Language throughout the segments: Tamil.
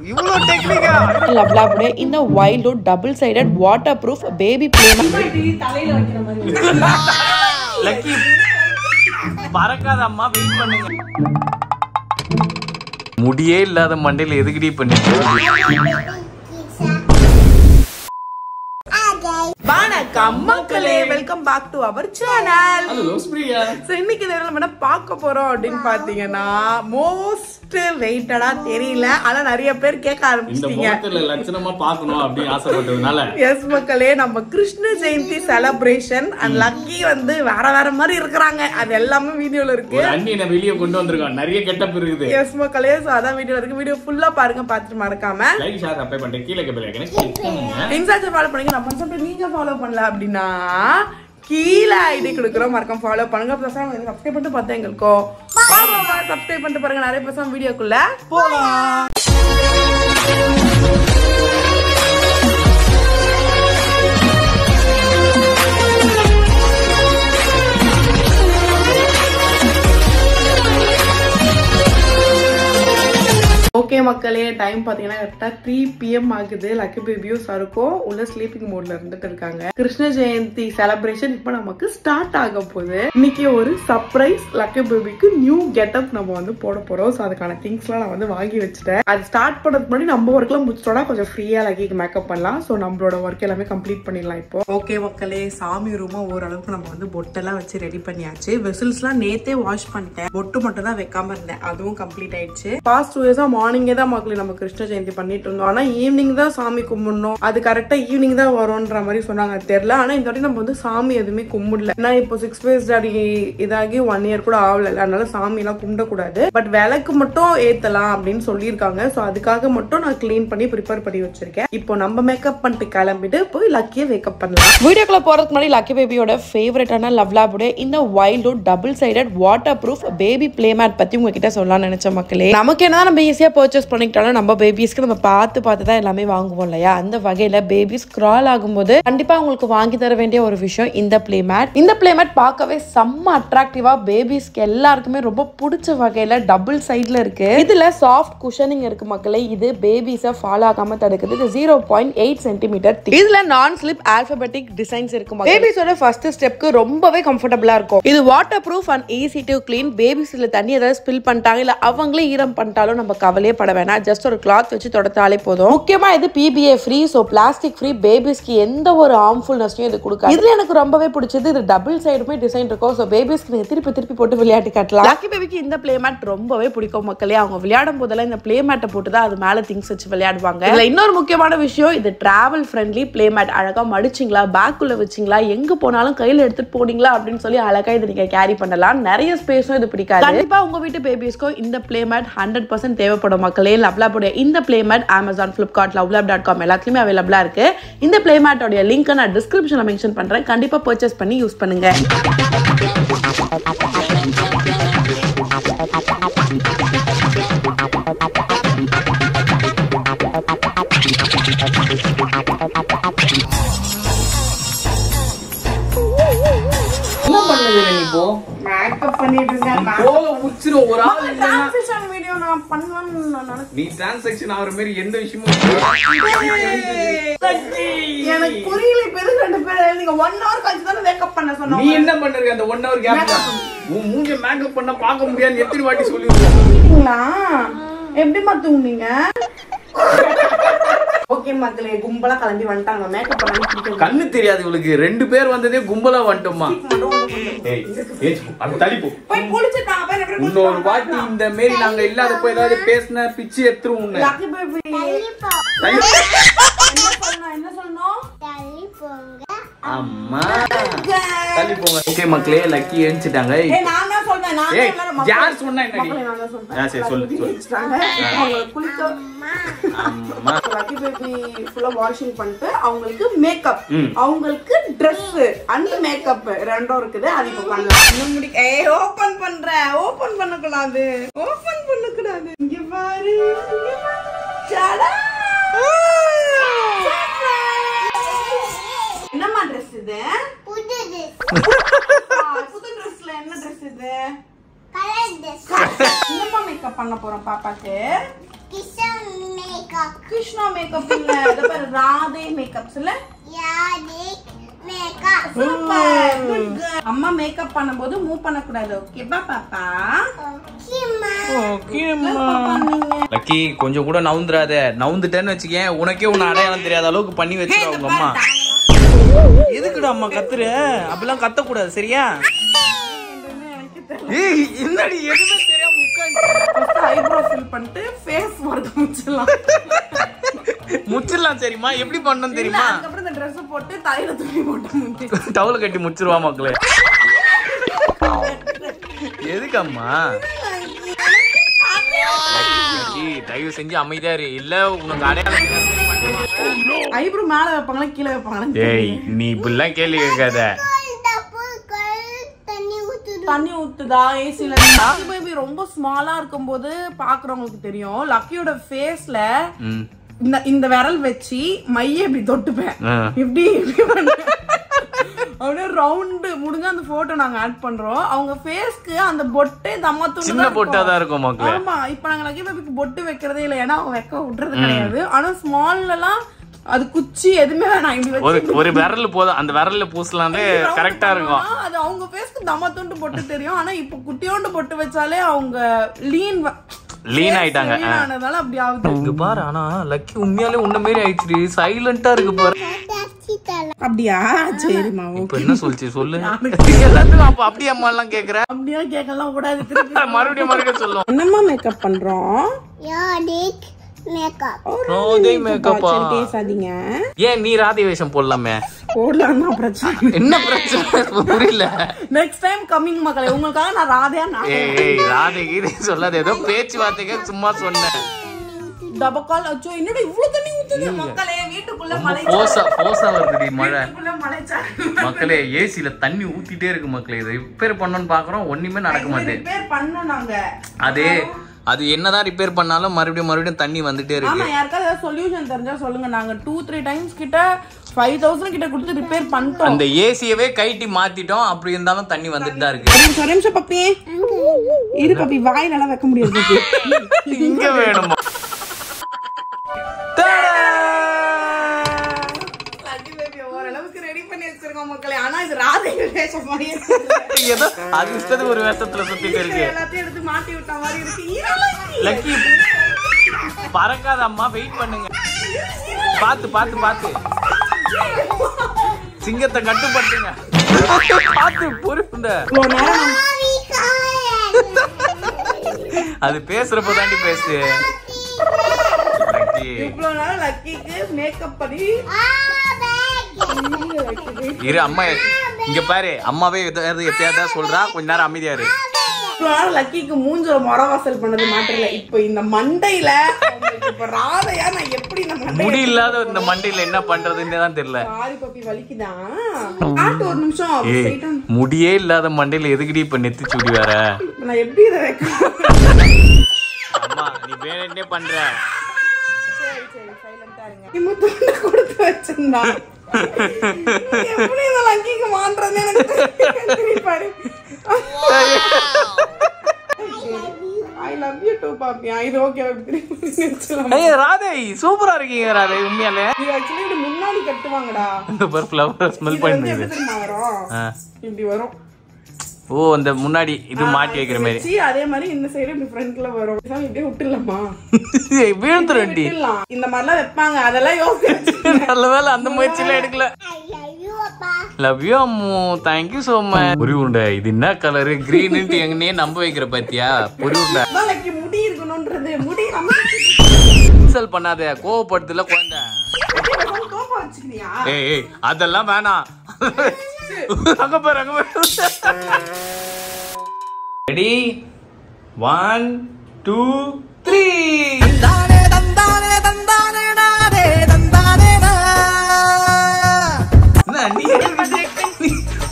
இவ்ளோ டெக்னிக்கா லவ்லாபுடைய இந்த wild double sided waterproof baby play தலையில வைக்கிற மாதிரி லக்கி பறக்காத அம்மா வெயிட் பண்ணுங்க. முடியே இல்லாத மண்டையில எதுக்குடி பண்ணிட்டு வணக்கம் மக்களே, welcome back to our channel. Hello Priya. So இன்னைக்கு இந்த நம்ம என்ன பார்க்க போறோம் அப்படினு பாத்தீங்கன்னா மோஸ்ட் வெயிட்டடா தெரியல, ஆனா நிறைய பேர் கேட்க ஆரம்பிச்சிட்டீங்க. இந்த மொத்தல லட்சணமா பார்க்கணும் அப்படி ஆசைப்பட்டதனால எஸ் மக்களே, நம்ம Krishna Jayanthi celebration and lucky வந்து வேற வேற மாதிரி இருக்காங்க. அது எல்லாமே வீடியோல இருக்கு. ஒரு அண்ணி என்ன வெளிய கொண்டு வந்திருக்காங்க, நிறைய கெட்டப் இருக்குது. எஸ் மக்களே, சோ அதான் வீடியோல இருக்கு. வீடியோ ஃபுல்லா பாருங்க, பார்த்துட்டு மறக்காம லைக் ஷேர் சப்ஸ்கிரைப் பண்ணிட்டு கீழ பெல் ஐகானை கிளிக் பண்ணுங்க. இன்ஸ்டால ஃபாலோ பண்ணுங்க. நம்ம இன்ஸ்டால நீங்க ஃபாலோ பண்ணல அப்படினா கீழே ஐடி கொடுக்குறோம், மறக்காம ஃபாலோ பண்ணுங்க. ப்ளஸ் சப்ஸ்கிரைப் பண்ணிட்டு பார்த்தா எங்களுக்கோ சப்ஸ்கிரைப் பண்ணிட்டு பாருங்க. நிறைய பேசலாம், வீடியோக்குள்ள போலாம். ஓகே மக்களே, டைம் பாத்தீங்கன்னா கரெக்டா 3 PM ஆகுது. லக்கி பேபியும் சருக்கும் உள்ள ஸ்லீப்பிங் மோட்ல இருந்துட்டு இருக்காங்க. கிருஷ்ண ஜெயந்தி செலிப்ரேஷன் இப்ப நமக்கு ஸ்டார்ட் ஆக போகுது. இன்னைக்கு ஒரு சர்ப்ரைஸ் லக்கி பேபிக்கு நியூ கெட்டப் நம்ம வந்து போட போறோம். சோ அதுக்கான திங்ஸ் எல்லாம் நான் வந்து வாங்கி வச்சுட்டேன். அது ஸ்டார்ட் பண்ணதுக்கு முன்னாடி நம்ம ஒர்க் எல்லாம் முடிச்சிட்டோம்னா கொஞ்சம் ஃப்ரீயா லக்கிக்கு மேக்கப் பண்ணலாம். சோ நம்மளோட ஒர்க் எல்லாமே கம்ப்ளீட் பண்ணிடலாம் இப்போ. ஓகே மக்களே, சாமி ரூமா ஓரளவுக்கு நம்ம வந்து பொட்டெல்லாம் வச்சு ரெடி பண்ணியாச்சு. வெசல்ஸ் எல்லாம் நேத்தே வாஷ் பண்ணிட்டேன். பொட்டு மட்டும் தான் வைக்காம இருந்தேன், அதுவும் கம்ப்ளீட் ஆயிடுச்சு. பாஸ்ட் 2 இயர்ஸா மார்னிங்கே தான் மக்களே நம்ம கிருஷ்ண ஜெயந்தி பண்ணிட்டு இருந்தோம். ஆனா ஈவினிங் தான் சாமி கும்பிடணும், அது கரெக்டா ஈவினிங் தான் வரும்ன்ற மாதிரி சொன்னாங்க. தெரியல, ஆனா இந்த வாட்டி நம்ம வந்து சாமி எதுவுமே கும்பிடல. ஏன்னா இப்போ 6 days இதாகி 1 year கூட ஆகல, அதனால சாமி எல்லாம் கும்பிடக்கூடாது. பட் விளக்கு மட்டும் ஏத்தலாம் அப்படின்னு சொல்லியிருக்காங்க. சோ அதுக்காக மட்டும் நான் கிளீன் பண்ணி ப்ரிப்பேர் பண்ணி வச்சிருக்கேன். இப்போ நம்ம மேக்கப் பண்ணிட்டு கிளம்பிட்டு போய் லக்கியை வேக்கப் பண்ணலாம். வீடியோக்குள்ள போறதுக்கு முன்னாடி லக்கி பேபியோட ஃபேவரட்டான லவ்லாபுடைய இந்த wild double sided waterproof baby play mat பத்தி உங்ககிட்ட சொல்லலாம்னு நினைச்ச மக்களே. நமக்கு என்ன நம்ம ஈஸியா பர்ச்சேஸ் பண்ணிக்கிட்டாலும் நம்ம பேபிஸ்க்கு நம்ம பார்த்து தான் எல்லாமே வாங்குவோம் இல்லையா? அந்த வகையில பேபிஸ் கிரால் ஆகும்போது கண்டிப்பா உங்களுக்கு வாங்கி தர வேண்டிய ஒரு விஷயம் இந்த பிளே மேட். இந்த பிளே மேட் பார்க்கவே செம்ம அட்ராக்டிவா, பேபிஸ்க்கு எல்லாருக்குமே ரொம்ப பிடிச்ச வகையில டபுள் சைட்ல இருக்கு. இதுல சாஃப்ட் குஷனிங் இருக்கு மக்களே. இது பேபிஸை ஃபால் ஆகாம தடுக்குது. இது 0.8 சென்டிமீட்டர். இதுல நான் ஸ்லிப் ஆல்பபெட்டிக் டிசைன்ஸ் இருக்கு. பேபிஸோட ஃபர்ஸ்ட் ஸ்டெப்க்கு ரொம்பவே கம்ஃபர்டபிளா இருக்கும். இது waterproof and easy to clean. பேபிஸ்ல தண்ணி ஏதாவது ஸ்பில் பண்ணிட்டாங்க இல்ல அவங்களே ஈரம் பண்ணிட்டாலும் நம்ம கவலையே பட வேணாம். ஜஸ்ட் ஒரு கிளாத் வச்சு தொடத்தாலே போதும். முக்கியமா இது PBA free, so plastic free. பேபிஸ்க்கு எந்த ஒரு ஹார்ம்ஃபுல்னஸையும் இது கொடுக்காது. இதுல எனக்கு ரொம்பவே பிடிச்சது இது டபுள் சைடுமே டிசைன் இருக்கும். சோ பேபிஸ்க்கு நீங்க திருப்பி போட்டு விளையாட்டு காட்டலாம். லக்கி பேபிக்கு இந்த பிளே மேட் ரொம்பவே பிடிக்கும் மக்களே. அவங்க விளையாடும் போதெல்லாம் இந்த பிளே மேட்டை போட்டு தான் அது மேல திங்ஸ் வச்சு விளையாடுவாங்க. இதுல இன்னொரு முக்கியமான விஷயம், இது டிராவல் ஃப்ரெண்ட்லி பிளே மேட். அழகா மடிச்சிங்களா, பேக்குள்ள வச்சிங்களா, எங்க போனாலும் கையில எடுத்துட்டு போனீங்களா அப்படின்னு சொல்லி அழகா இதை நீங்க கேரி பண்ணலாம். நிறைய ஸ்பேஸும் இது பிடிக்காது. கண்டிப்பா உங்க வீட்டு பேபிஸ்க்கும் இந்த பிளே மேட் 100% தேவைப்படும் மக்களே. லவ்லாபுடைய இந்த play mat Amazon, Flipkart, lovelab.com எல்லாத்துலயுமே அவைலபிளா இருக்கு. இந்த பிளே மேட்டோட லிங்க் நான் டிஸ்கிரிப்ஷன்ல மென்ஷன் பண்றேன். கண்டிப்பா பர்ச்சேஸ் பண்ணி யூஸ் பண்ணுங்க. என்ன பண்ணுது நீ இப்போ? மேக்கப் பண்ணிட்டு இருக்கேன். போல உச்சிர ஒரு ஆள் இல்லனா டிரான்சாக்ஷன் வீடியோ நான் பண்ணலாம்னு நான் நினைச்சேன். நீ டிரான்சாக்ஷன் ஆவற மாதிரி எந்த விஷயமும் எனக்கு புரியல. இப்ப எதுக்கு 2 பேர் நீங்க 1 hour கழிச்சு தான மேக்கப் பண்ண சொன்னீங்க? நீ என்ன பண்றீங்க அந்த 1 hour கேப்ல? உன் மூஞ்ச மேக்கப் பண்ண பார்க்க முடியாது எத்தனை வாட்டி சொல்லிருக்கீங்களா? எப்படி மாத்துவீங்க? ஓகே மக்களே, கும்பலா கிளம்பி வந்துட்டாங்க. மேக்கப் பண்ணி கண்ணு தெரியாது இவளுக்கு. 2 பேர் வந்ததே கும்பலா வந்துட்டோமா? ஏய் ஏய் அது தள்ளி போ. போய் குளிச்சிட்டாங்க. பேர் எப்படி இன்னொரு வாட்டி இந்த மேரி நாங்க இல்லாதப்போ ஏதாவது பேசினா பிச்சு எடுத்துரும் உன்னை. லக்கி பேபி தள்ளி என்ன சொல்லணும்? தள்ளி போங்க அம்மா தள்ளி போங்க. ஓகே மக்களே, லக்கி எழுந்துட்டாங்க. ஏய் நான் தான் சொல்றேன். நான் ஏய் எல்லாரும் யார் சொன்னா என்னடி? நான் தான் சொல்றேன். சரி சொல்லு சொல்லு. அவங்க குளிக்க அம்மா லக்கி பேபி ஃபுல்லா வாஷிங் பண்ணிட்டு அவங்களுக்கு மேக்கப், அவங்களுக்கு Dress அண்ட் மேக்கப் ரெண்டும் இருக்குது. அது இப்ப பண்ணலாம். இன்னும் முடி ஏய் ஓபன் பண்றேன். ஓபன் பண்ண கூடாது. ஓபன் பண்ண கூடாது. இங்க பாரு. சடா என்னம்மா Dress இது? புது ட்ரெஸ். புது Dressல என்ன Dress இது? Colour dress. என்னம்மா மேக்கப் பண்ண போறோம் பாப்பாக்கு. கிருஷ்ணா கிருஷ்ணா மேக்கப். மேக்கப் இல்ல, அது பேரு ராதே மேக்கப்ஸ் இல்ல. யாதே மேக்கப். Super, good girl. அம்மா மேக்கப் பண்ணும்போது மூவ் பண்ண கூடாது. ஓகேவா பாப்பா? ஓகேம்மா. லக்கி கொஞ்சம் கூட நவுந்துறாத. நவுந்துட்டேன்னு வச்சுக்கேன் உனக்கே உன்னை அடையாளம் தெரியாத அளவுக்கு பண்ணி வச்சிருக்க உங்க அம்மா. எதுக்குடா அம்மா கத்துற? அப்படிலாம் கத்த கூடாது சரியா? ஏய் என்னடி எதுவுமே தெரியாம ஃபர்ஸ்ட் ஐப்ரோ ஃபில் பண்ணிட்டு ஃபேஸ் வர்க் முச்சிடலாம் சரிமா? எப்படி பண்ணணும் தெரியுமா? அதுக்கப்புறம் இந்த Dress போட்டு தலையில துணி போட்டு டவல கட்டி முச்சிருவா மக்களே. எதுக்கு அம்மா? தயவு செஞ்சு அமைதியா இரு. இல்ல உனக்கு அடையாளம் ஐப்ரோ மேல வைப்பாங்களா கீழே வைப்பாங்களா? ஏய் நீ இப்படிலாம் கேள்வி கேட்காத. தண்ணி ஊத்துதா ஏசில? பேபி ரொம்ப ஸ்மாலா இருக்கும்போது பாக்குறவங்களுக்கு தெரியும். லக்கியோட ஃபேஸ்ல இந்த விரல் வச்சு மைய இப்படி தொட்டுப்பேன். இப்படி அப்படியே ரவுண்ட் முடிஞ்ச அந்த போட்டோ நாங்க ஆட் பண்றோம். அவங்க ஃபேஸ்க்கு அந்த பொட்டே தம்மத்து சின்ன பொட்டாதான் இருக்கும் மக்களே. ஆமா, இப்ப நாங்க லக்கி பேபிக்கு பொட்டு வைக்கிறதே இல்ல, ஏன்னா அவங்க வைக்க விடுறது கிடையாது. ஆனா ஸ்மால்ல எல்லாம் அது குச்சி எதுவுமே வேணாம், இப்படி ஒரு விரல் போதும். அந்த விரல்ல பூசலாம்னே கரெக்டா இருக்கும். அது அவங்க ஃபேஸ்க்கு தம்மத்துண்டு பொட்டு தெரியும். ஆனா இப்ப குட்டியோண்டு பொட்டு வச்சாலே அவங்க லீன் ஆயிட்டாங்க. ஆனதால அப்படி ஆகுது. இங்க பாரு, ஆனா லக்கி உண்மையாலே உன்ன மாதிரி ஆயிடுச்சு. சைலண்டா இருக்கு பாரு. அப்படியா? சரிமா, இப்ப என்ன சொல்லிச்சு சொல்லு. எல்லாத்துக்கும் அப்ப அப்படியே அம்மா எல்லாம் கேக்குற. அப்படியா கேட்கலாம் கூடாது. மறுபடியும் சொல்லுவோம். என்னம்மா மேக்கப் பண்றோம்? யாதே மேக்கப். ராதே மேக்கப்பா. பேசாதீங்க. ஏன் நீ ராதே வேஷம் போடலாமே? போடலாம்னா பிரச்சனை என்ன பிரச்சனை புரியல. நெக்ஸ்ட் டைம் கமிங் மக்களே, உங்களுக்காக நான் ராதையா ஏய் ராதே கீதே சொல்லாத. ஏதோ பேச்சுவார்த்தைக்கு சும்மா சொன்னேன். டபக்கால் அச்சோ என்னடா இவ்வளவு தண்ணி ஊத்துது மக்களே. வீட்டுக்குள்ள மழை போசா வருதுடி மழை. மழைச்சா மக்களே ஏசில தண்ணி ஊத்திட்டே இருக்கு மக்களே. இது ரிப்பேர் பண்ணணும்னு பாக்குறோம், ஒண்ணுமே நடக்க மாட்டேங்குது. ரிப்பேர் பண்ணோம் நாங்க. அது என்னதான் ரிப்பேர் பண்ணாலும் மறுபடியும் தண்ணி வந்துட்டே இருக்கு. ஆமா, யாருக்காவது ஏதாவது சொல்யூஷன் தெரிஞ்சா சொல்லுங்க. நாங்க 2-3 டைம்ஸ் கிட்ட 5000 கிட்ட கொடுத்து ரிப்பேர் பண்ணிட்டோம். அந்த ஏசியவே கைட்டி மாத்திட்டோம். அப்படி இருந்தாலும் தண்ணி வந்துட்டு தான் இருக்கு. ஒரு நிமிஷம் பப்பி இரு பப்பி, வாய் நல்லா வைக்க முடியாது. இங்க வேணுமா? மக்களே, ஆனா இது ராதை வேஷம் மாதிரி ஏதோ அது இஷ்டத்துக்கு ஒரு வேஷத்துல சுத்திட்டு இருக்கு. எல்லாத்தையும் எடுத்து மாட்டி விட்ட மாதிரி இருக்கு. லக்கி பறக்காத அம்மா, வெயிட் பண்ணுங்க. பாத்து பாத்து பாத்து சிங்கத்தை கட்டுப்படுத்துங்க. பாத்து பொறுப்புண்ட. அது பேசுறப்ப தாண்டி பேசு. இவ்வளவு நேரம் லக்கிக்கு மேக்கப் பண்ணி இரு அம்மா இங்க பாரு. அம்மாவே எப்பயாவது சொல்றா, கொஞ்ச நேரம் அமைதியா இரு. லக்கிக்கு மூஞ்ச மொரவாசல் பண்ணது மாட்டல. இப்ப இந்த மண்டையில இப்ப ராதையா நான் எப்படி முடி இல்லாத இந்த மண்டையில என்ன பண்றதுன்னு தான் தெரியல. சாரி பப்பி, வலிக்குதான். ஒரு நிமிஷம். முடியே இல்லாத மண்டையில எதுக்குடி இப்ப நெத்தி சுடி வேற? நான் எப்படி இதை வைக்க? அம்மா நீ வேணும்னே பண்ற. சரி சரி சைலண்டா இருங்க. இம்ம தொண்டை கொடுத்து வச்சிருந்தா எப்படி இதை லக்கிக்கு மாண்றது எனக்கு தெரியல. I love you too பாப்பி. இது ஓகே. ஏய் ராதே சூப்பரா இருக்கீங்க ராதே உண்மையாலே. இது एक्चुअली இது முன்னாடி கட்டுவாங்கடா. இந்த பர் ஃப்ளவர் ஸ்மெல் பண்ணுது. இப்படி வரும். ஓ அந்த முன்னாடி இது மாட்டி வைக்கிற மாதிரி. அதே மாதிரி இந்த சைடு இப்படி ஃப்ரண்ட்ல வரும். இப்படியே விட்டுலாமா? வீழ்ந்துருண்டி. இந்த மாதிரிலாம் வைப்பாங்க, அதெல்லாம் யோசிச்சு. நல்ல வேளை அந்த முயற்சியில எடுக்கல. Love you Ammu, thank you so much. பொரி உருண்டை இது என்ன கலர் கிரீன்ட்டு எங்கனே நம்ப வைக்கிற பாத்தியா? பொரி உருண்டை முடி இருக்கணும்ன்றது முடி நம்ம இன்சல் பண்ணாத, கோவப்படுத்தல குழந்தை. ஏய் ஏய் அதெல்லாம் வேணாம். அங்க பாரு அங்க பாரு. ரெடி 1 2 3. தந்தானே தந்தானே தந்தானே நானே தந்தானே நா. நீ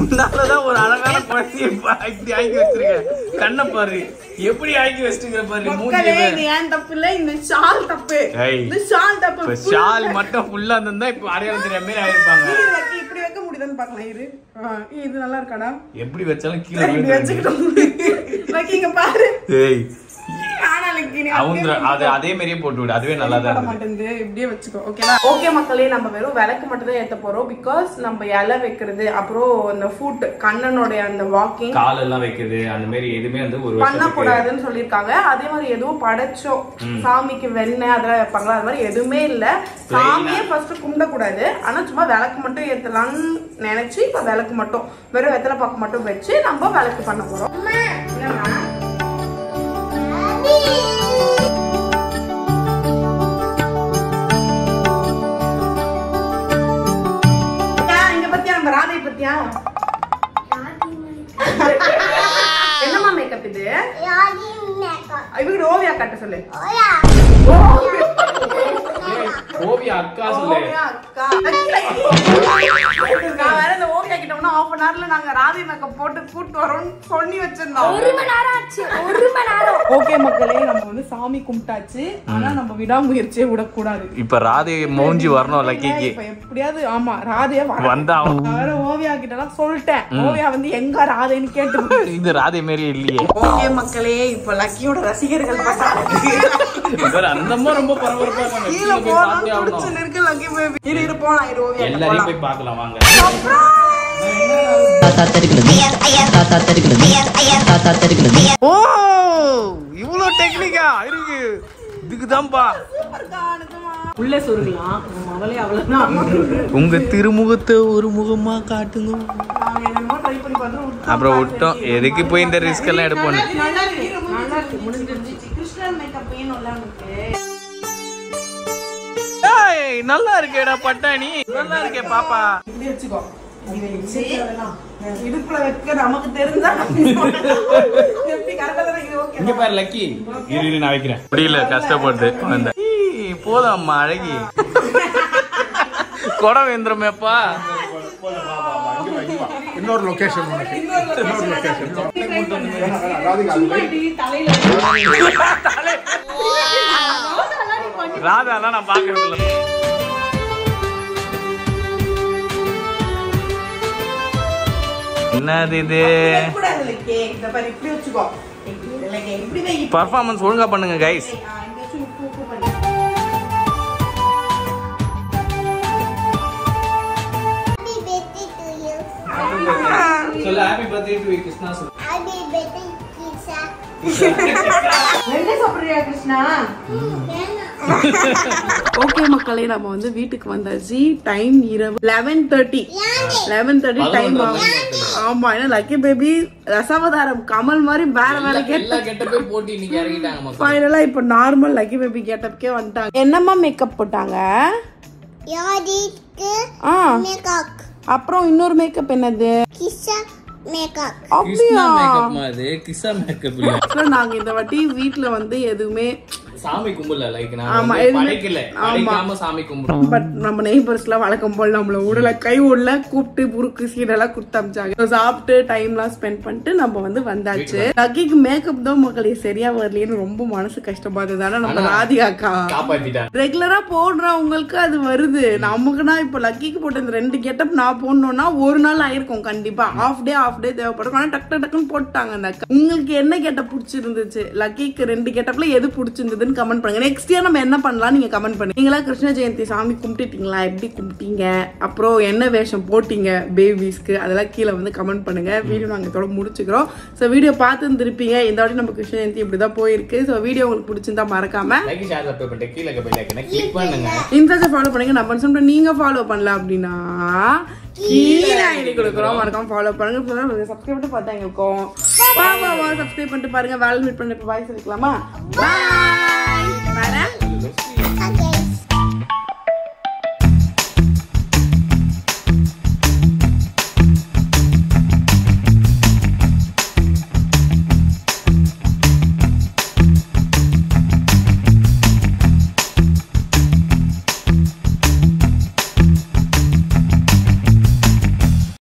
உன்னாலதான் ஒரு அழகான குழந்தைய இப்படி ஆக்கி வச்சிருக்க. கண்ணை பாரு எப்படி ஆக்கி வச்சிருக்கிற பாரு. மூஞ்சி ஏன் தப்பு இல்ல, இந்த ஷால் தப்பு. இந்த ஷால் தப்பு. ஷால் மட்டும் ஃபுல்லா இருந்தா இப்ப அடையாளம் தெரியாம மாதிரி ஆயிருப்பாங்க. இப்படி வைக்க முடியுதான்னு பார்க்கலாம். இரு இது நல்லா இருக்காடா? எப்படி வச்சாலும் கீழே வச்சுக்கிட்டோம். இங்க பாரு. ஏய் ஆனா அது அதே மாதிரியே போட்டு விடு, அதுவே நல்லா தான் இருக்கு. மாட்டேங்குது, இப்படியே வச்சுக்கோ. ஓகேவா? ஓகே மக்களே, நம்ம வெறும் விளக்கு மட்டும் தான் ஏத்த போறோம். பிகாஸ் நம்ம இலை வைக்கிறது, அப்புறம் அந்த ஃபுட் கண்ணனுடைய அந்த வாக்கிங் கால் எல்லாம் வைக்கிறது அந்த மாதிரி எதுவுமே வந்து ஒரு பண்ணக்கூடாதுன்னு சொல்லிருக்காங்க. அதே மாதிரி எதுவும் படைச்சோ சாமிக்கு வெண்ணெய் அதெல்லாம் வைப்பாங்களா, அது மாதிரி எதுவுமே இல்ல. சாமியே ஃபர்ஸ்ட் கும்பிடக்கூடாது, ஆனா சும்மா விளக்கு மட்டும் ஏத்தலாம்னு நினைச்சு இப்ப விளக்கு மட்டும் வெறும் வெத்தலை பாக்கு மட்டும் வச்சு நம்ம விளக்கு பண்ண போறோம். இங்க பத்தியா நம்ம ராதை பத்தியா என்னமா மேக்கப் இது? இவங்க ஓவியா கட்ட சொல்லு. ஓவியா அக்கா சொல்லு. நான் வேற இந்த ஓவியா கிட்டோம்னா half an hourல நாங்க ராதை மேக்கப் போட்டு கூட்டு வரோம்னு சொல்லி வச்சிருந்தோம். 1 மணி நேரம் ஆச்சு, 1 மணி நேரம். ஓகே மக்களே, நம்ம வந்து சாமி கும்பிட்டாச்சு. ஆனா நம்ம விடாமுயற்சியே விடக்கூடாது. இப்ப ராதை மௌஞ்சி வரணும் லக்கிக்கு. இப்ப எப்படியாவது ஆமா ராதையா வந்தா வேற ஓவியா கிட்ட எல்லாம் சொல்லிட்டேன். ஓவியா வந்து எங்க ராதைன்னு கேட்டு இது ராதை மாதிரி இல்லையே. ஓகே மக்களே, இப்ப லக்கியோட ரசிகர்கள் அந்தமா ரொம்ப பரபரப்பா எல்லாரையும் போய் பார்க்கலாம் வாங்க. ஓ இவ்வளவு டெக்னிக்கா இருக்கு, இதுக்குதான்பா. உள்ள சொருகலாம் முதலே அவ்வளவுதான். உங்க திருமுகத்தை ஒரு முகமா காட்டுங்க. அப்புறம் விட்டோம், எதுக்கு போய் இந்த ரிஸ்க் எல்லாம் எடுப்போம். நல்லா இருக்கேடா பட்டாணி, நல்லா இருக்கே பாப்பா. இப்படி வச்சுக்கோ, இடுப்புல வைக்க நமக்கு தெரிஞ்சா இங்க பாரு லக்கி, இரு நான் வைக்கிறேன். முடியல, கஷ்டப்பட்டு போதாம்மா அழகி கொடவேந்திரமேப்பா. இன்னொரு லொகேஷன் ராதா நான் பாக்குறது இல்ல. என்னது இது? பர்ஃபார்மன்ஸ் ஒழுங்கா பண்ணுங்க கைஸ். சொல்ல ஹேப்பி பர்த்டே டு கிருஷ்ணா சொல்லு. Happy birthday, Kisha. என்ன சாப்பிடுறியா கிருஷ்ணா? ஓகே மக்களே, நம்ம வந்து வீட்டுக்கு வந்தாச்சு. டைம் இரவு 11:30 டைம் ஆகும். ஆமா, ஏன்னா லக்கி பேபி ரசாவதாரம் கமல் மாதிரி வேற வேற கெட்டப்பே போட்டு இன்னைக்கு இறங்கிட்டாங்க. ஃபைனலா இப்ப நார்மல் லக்கி பேபி கெட்டப்கே வந்துட்டாங்க. என்னம்மா மேக்கப் போட்டாங்க? Yoditku makeup. அப்புறம் இன்னொரு மேக்கப் என்னது? Kisha makeup. கிருஷ்ணா மேக்கப் மாதிரி கிஸ்ஸா மேக்கப் இல்ல. நாங்க இந்த வாட்டி வீட்ல வந்து எதுவுமே சாமி கும்பல லைக் நான் படைக்கல, படைக்காம சாமி கும்புறோம். பட் நம்ம நெய்பர்ஸ்லாம் வழக்கம் போல நம்மள உடல கை உள்ள கூப்பிட்டு புருக்கு சீரெல்லாம் கொடுத்து அமிச்சாங்க. சாப்பிட்டு டைம்லாம் ஸ்பெண்ட் பண்ணிட்டு நம்ம வந்து வந்தாச்சு. லக்கிக்கு மேக்கப் தான் மக்களே சரியா வரலன்னு ரொம்ப மனசு கஷ்டமா இருந்தது. நம்ம ராதிகாக்கா காப்பாத்திட்டாங்க. ரெகுலரா போடுறவங்களுக்கு அது வருது. நமக்குன்னா இப்ப லக்கிக்கு போட்ட இந்த 2 கெட்டப் நான் போடணும்னா ஒரு நாள் ஆயிருக்கும் கண்டிப்பா. ஆஃப் டே தேவைப்படும். ஆனா டக்குன்னு போட்டாங்க அந்த அக்கா. உங்களுக்கு என்ன கெட்டப் பிடிச்சிருந்துச்சு? லக்கிக்கு 2 கெட்டப்ல எது பிடிச்சிருந்ததுன்னு கமெண்ட் பண்ணுங்க. நெக்ஸ்ட் இயர் நம்ம என்ன பண்ணலாம் நீங்க கமெண்ட் பண்ணுங்க. நீங்களா கிருஷ்ண ஜெயந்தி சாமி கும்பிட்டுட்டீங்களா? எப்படி கும்பிட்டீங்க? அப்புறம் என்ன வேஷம் போட்டீங்க பேபிஸ்க்கு? அதெல்லாம் கீழே வந்து கமெண்ட் பண்ணுங்க. வீடியோ நாங்க இதோட முடிச்சுக்கிறோம். ஸோ வீடியோ பார்த்து இருந்திருப்பீங்க. இந்த வாட்டி நம்ம கிருஷ்ண ஜெயந்தி இப்படிதான் போயிருக்கு. ஸோ வீடியோ உங்களுக்கு பிடிச்சிருந்தா மறக்காம லைக் ஷேர் சப்ஸ்கிரைப் பண்ணிட்டு கீழ இருக்க பெல் ஐகானை கிளிக் பண்ணுங்க. இன்ஸ்டால ஃபாலோ பண்ணுங்க. நம்ம சொல்றோம் நீங்க ஃபாலோ பண்ணல அப்படின்னா கீழே ஐடி கொடுக்குறோம், மறக்காம ஃபாலோ பண்ணுங்க. சப்ஸ்கிரைப் பண்ணிட்டு பார்த்தா எங்களுக்கும் சப்ஸ்கிரைப் பண்ணிட்டு பாருங்க. வேலை மீட் பண்ண வாய்ஸ் இருக்கலாமா? பாய்.